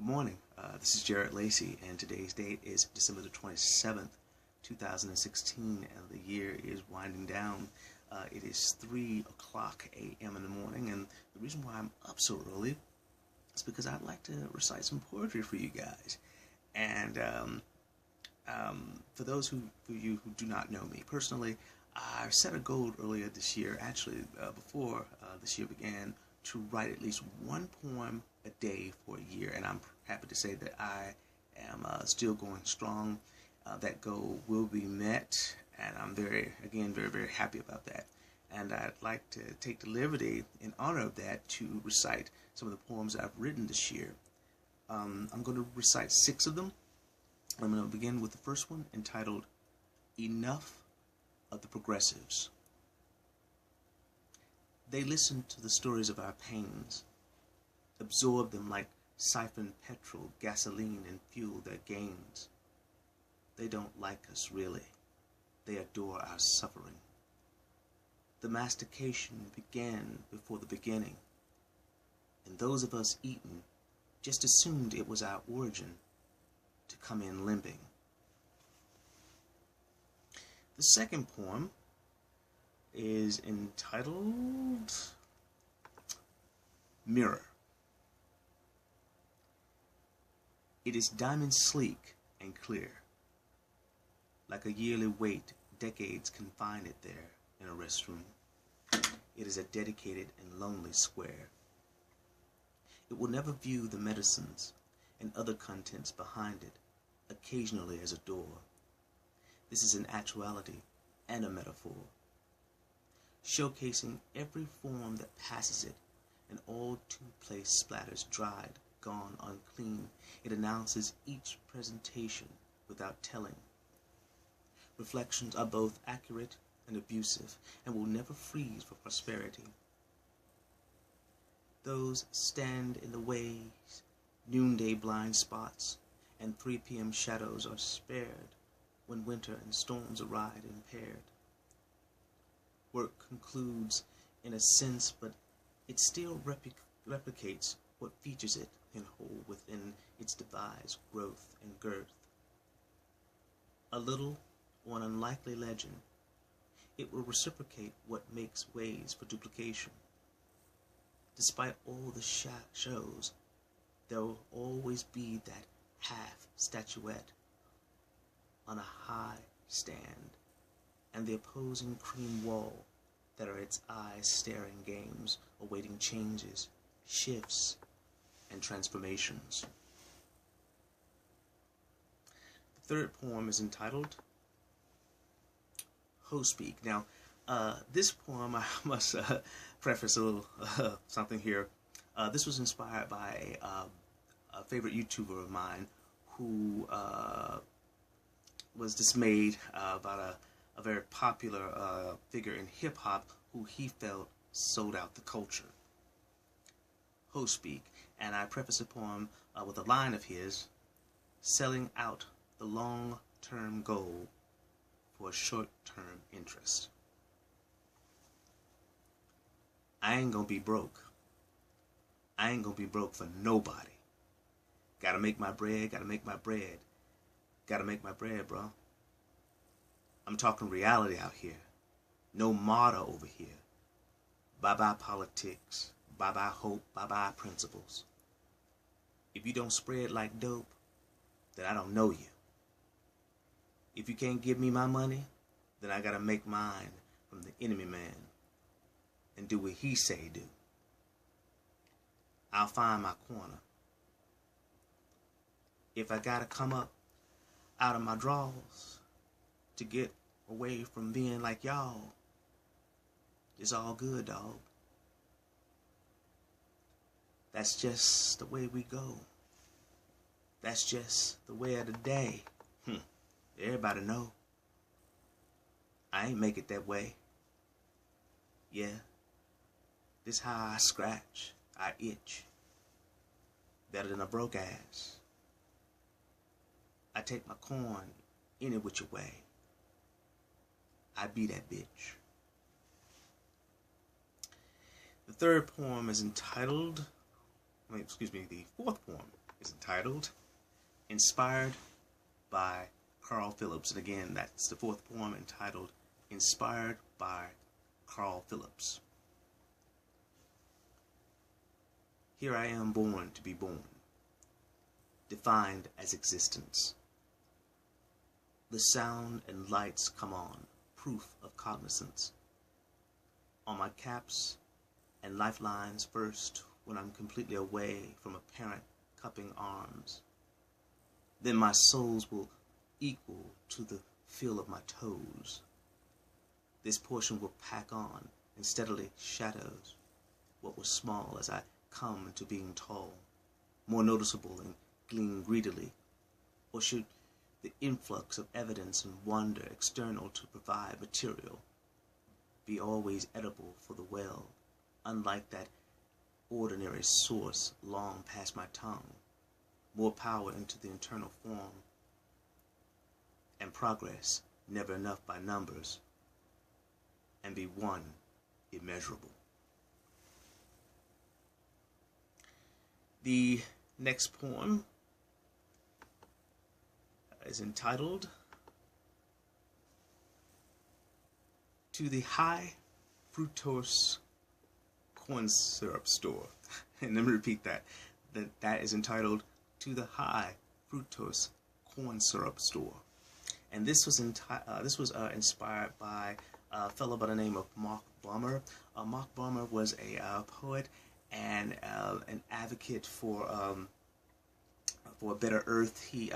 morning. This is Jarrod Lacy, and today's date is December the 27th, 2016, and the year is winding down. It is 3 o'clock a.m. in the morning, and the reason why I'm up so early is because I'd like to recite some poetry for you guys. And for those of you who do not know me personally, I set a goal earlier this year, actually before this year began, to write at least one poem a day for a year, and I'm happy to say that I am still going strong. That goal will be met, and I'm very happy about that. And I'd like to take the liberty, in honor of that, to recite some of the poems I've written this year. I'm going to recite 6 of them. I'm going to begin with the first one, entitled Enough of the Progressives. They listen to the stories of our pains, absorb them like siphoned petrol, gasoline, and fuel their gains. They don't like us, really. They adore our suffering. The mastication began before the beginning, and those of us eaten just assumed it was our origin to come in limping. The second poem is entitled Mirror. It is diamond sleek and clear. Like a yearly wait, decades confine it there in a restroom. It is a dedicated and lonely square. It will never view the medicines and other contents behind it, occasionally as a door. This is an actuality and a metaphor, showcasing every form that passes it, and all toothpaste splatters dried, gone, unclean. It announces each presentation without telling. Reflections are both accurate and abusive, and will never freeze for prosperity. Those stand in the ways, noonday blind spots, and 3 p.m. shadows are spared when winter and storms arrive impaired. Work concludes in a sense, but it still replicates what features it in whole within its devised growth and girth. A little or an unlikely legend, it will reciprocate what makes ways for duplication. Despite all the shows, there will always be that half statuette on a high stand, and the opposing cream wall that are its eyes staring games, awaiting changes, shifts, and transformations. The third poem is entitled Ho Speak. Now, this poem, I must preface a little something here. This was inspired by a favorite YouTuber of mine who was dismayed about a very popular figure in hip-hop who he felt sold out the culture. Ho Speak. And I preface the poem with a line of his: selling out the long-term goal for a short-term interest. I ain't gonna be broke. I ain't gonna be broke for nobody. Gotta make my bread, gotta make my bread. Gotta make my bread, bro. I'm talking reality out here. No martyr over here. Bye-bye politics. Bye-bye hope. Bye-bye principles. If you don't spread like dope, then I don't know you. If you can't give me my money, then I gotta make mine from the enemy man and do what he say do. I'll find my corner. If I gotta come up out of my drawers to get away from being like y'all, it's all good, dog. That's just the way we go. That's just the way of the day. Everybody know. I ain't make it that way. Yeah. This how I scratch, I itch. Better than a broke ass. I take my corn any which way. I be that bitch. The third poem is entitled, the fourth poem is entitled Inspired by Carl Phillips. And again, that's the fourth poem, entitled Inspired by Carl Phillips. Here I am born to be born, defined as existence. The sound and lights come on, proof of cognizance. On my caps and lifelines first, when I'm completely away from a parent cupping arms. Then my soles will equal to the feel of my toes. This portion will pack on and steadily shadows what was small as I come into being tall, more noticeable and gleam greedily. Or should the influx of evidence and wonder external to provide material be always edible for the well, unlike that ordinary source long past my tongue, more power into the internal form, and progress never enough by numbers, and be one immeasurable. The next poem is entitled To the High Fructose Corn Syrup Store. And let me repeat that. That is entitled To the High Fructose Corn Syrup Store. And this was inspired by a fellow by the name of Mark Balmer. Mark Balmer was a poet and an advocate for a better earth. He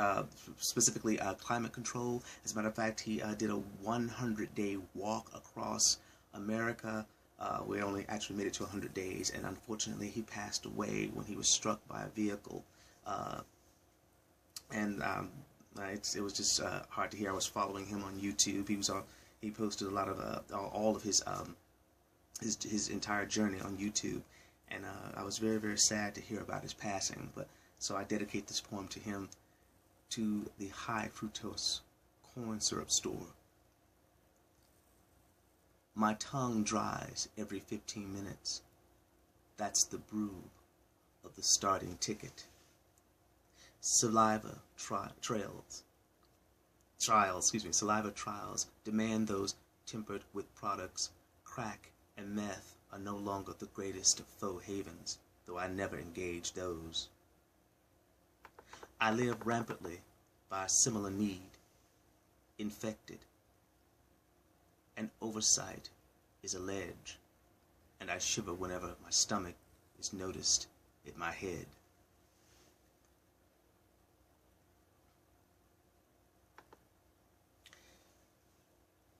specifically climate control. As a matter of fact, he did a 100-day walk across America. We only actually made it to 100 days, and unfortunately he passed away when he was struck by a vehicle. It was just hard to hear. I was following him on YouTube. He posted a lot of all of his entire journey on YouTube, and I was very, very sad to hear about his passing. So I dedicate this poem to him, To the High Fructose Corn Syrup Store. My tongue dries every 15 minutes. That's the brew of the starting ticket. Saliva trials demand those tempered with products. Crack and meth are no longer the greatest of faux havens, though I never engage those. I live rampantly by a similar need, infected. An oversight is alleged, and I shiver whenever my stomach is noticed at my head.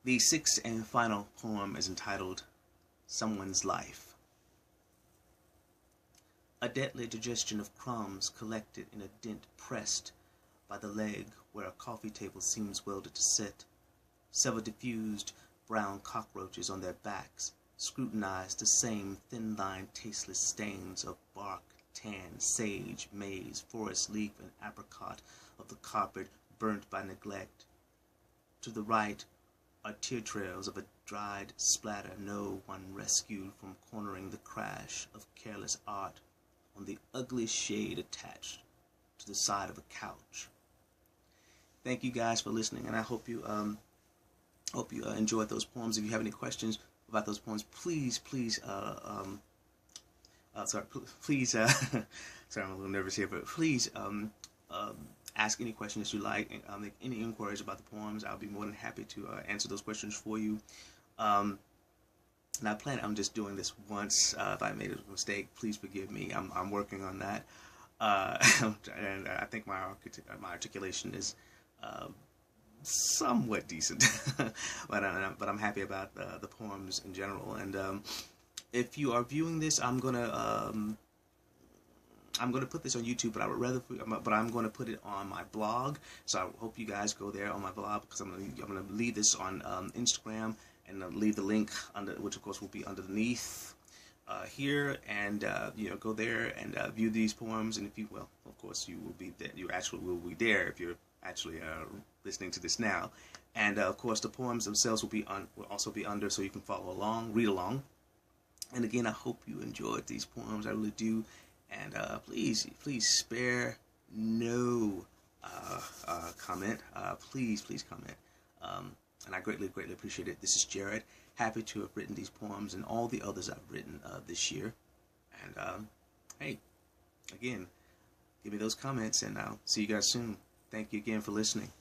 The sixth and final poem is entitled Someone's Life. A deadly digestion of crumbs collected in a dent pressed by the leg where a coffee table seems welded to sit. Several diffused brown cockroaches on their backs scrutinize the same thin-lined tasteless stains of bark, tan, sage, maize, forest leaf, and apricot of the carpet burnt by neglect. To the right are tear trails of a dried splatter no one rescued from cornering the crash of careless art on the ugly shade attached to the side of a couch. Thank you guys for listening, and I hope you enjoyed those poems. If you have any questions about those poems, please, sorry, I'm a little nervous here, but please ask any questions you like, and make any inquiries about the poems. I'll be more than happy to answer those questions for you. And I plan on just doing this once. If I made a mistake, please forgive me. I'm working on that, and I think my articulation is somewhat decent, but I'm happy about the poems in general. And if you are viewing this, I'm gonna put this on YouTube, but I'm gonna put it on my blog. So I hope you guys go there on my blog, because I'm gonna leave this on Instagram, and I'll leave the link under, which of course will be underneath here, and go there and view these poems. And if you will, of course, you will be there. You actually will be there if you're actually listening to this now. And of course, the poems themselves will also be under, so you can follow along, read along. And again, I hope you enjoyed these poems. I really do. And please spare no comment, please comment. And I greatly appreciate it. This is Jarrod. Happy to have written these poems and all the others I've written this year. And hey, again, give me those comments, and I'll see you guys soon. Thank you again for listening.